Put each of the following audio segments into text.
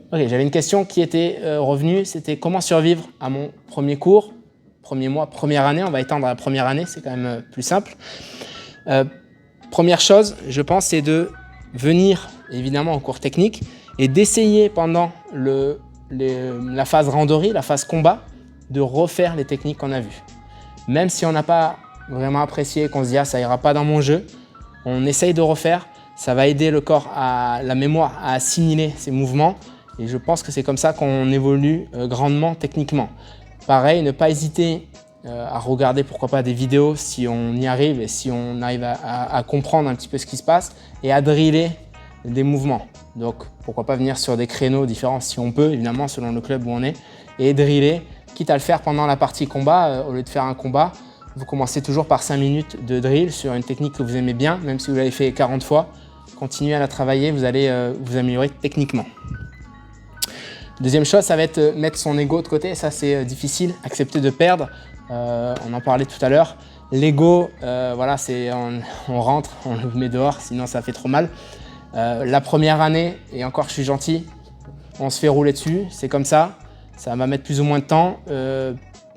Ok, j'avais une question qui était revenue, c'était comment survivre à mon premier cours, premier mois, première année. On va étendre à la première année, c'est quand même plus simple. Première chose, je pense, c'est de venir évidemment au cours technique et d'essayer pendant la phase randonnée, la phase combat, de refaire les techniques qu'on a vues. Même si on n'a pas vraiment apprécié, qu'on se dit « ah, ça ira pas dans mon jeu », on essaye de refaire. Ça va aider le corps, la mémoire à assimiler ces mouvements. Et je pense que c'est comme ça qu'on évolue grandement techniquement. Pareil, ne pas hésiter à regarder pourquoi pas des vidéos si on y arrive et si on arrive à comprendre un petit peu ce qui se passe et à driller des mouvements. Donc pourquoi pas venir sur des créneaux différents si on peut, évidemment selon le club où on est, et driller, quitte à le faire pendant la partie combat au lieu de faire un combat. Vous commencez toujours par 5 minutes de drill sur une technique que vous aimez bien, même si vous l'avez fait 40 fois. Continuez à la travailler, vous allez vous améliorer techniquement. Deuxième chose, ça va être mettre son ego de côté. Ça, c'est difficile, accepter de perdre. On en parlait tout à l'heure. L'ego, voilà, on rentre, on le met dehors, sinon ça fait trop mal. La première année, et encore je suis gentil, on se fait rouler dessus, c'est comme ça. Ça va mettre plus ou moins de temps.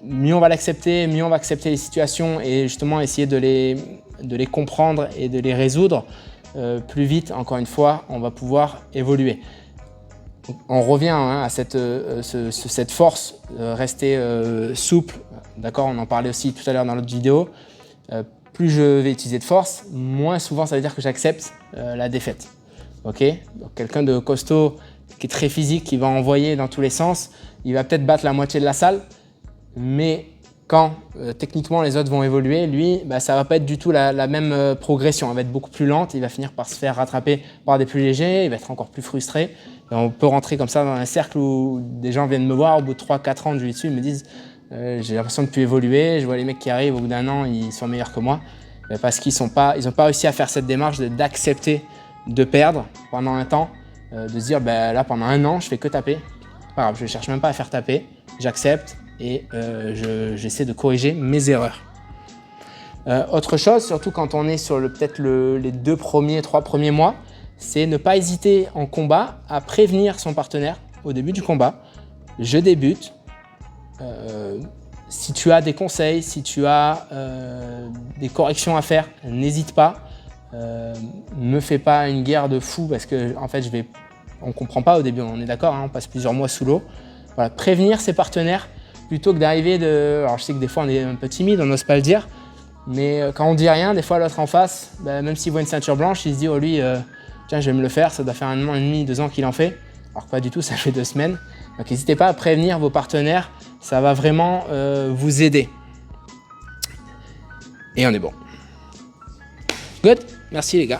Mieux on va l'accepter, mieux on va accepter les situations et justement essayer de les comprendre et de les résoudre. Plus vite, encore une fois, on va pouvoir évoluer. On revient à cette force, rester souple, d'accord, on en parlait aussi tout à l'heure dans l'autre vidéo. Plus je vais utiliser de force, moins souvent ça veut dire que j'accepte la défaite. Okay, donc quelqu'un de costaud, qui est très physique, qui va envoyer dans tous les sens, il va peut-être battre la moitié de la salle, mais quand techniquement les autres vont évoluer, lui, ça ne va pas être du tout la même progression. Elle va être beaucoup plus lente, il va finir par se faire rattraper par des plus légers, il va être encore plus frustré. Et on peut rentrer comme ça dans un cercle où des gens viennent me voir au bout de 3-4 ans de jiu-jitsu, ils me disent j'ai l'impression de ne plus évoluer, je vois les mecs qui arrivent au bout d'un an, ils sont meilleurs que moi. Parce qu'ils n'ont pas réussi à faire cette démarche d'accepter de perdre pendant un temps, de se dire là pendant un an je fais que taper, pas grave, je ne cherche même pas à faire taper, j'accepte. Et j'essaie de corriger mes erreurs. Autre chose, surtout quand on est sur peut-être les 3 premiers mois, c'est ne pas hésiter en combat à prévenir son partenaire au début du combat. Je débute. Si tu as des conseils, si tu as des corrections à faire, n'hésite pas. Ne fais pas une guerre de fou parce que en fait, on ne comprend pas au début, on est d'accord, on passe plusieurs mois sous l'eau. Voilà, prévenir ses partenaires. Plutôt que d'arriver alors je sais que des fois on est un peu timide, on n'ose pas le dire, mais quand on dit rien, des fois l'autre en face, même s'il voit une ceinture blanche, il se dit oh lui, tiens je vais me le faire, ça doit faire 1 an et demi, 2 ans qu'il en fait. Alors pas du tout, ça fait 2 semaines. Donc n'hésitez pas à prévenir vos partenaires, ça va vraiment vous aider. Et on est bon. Good, merci les gars.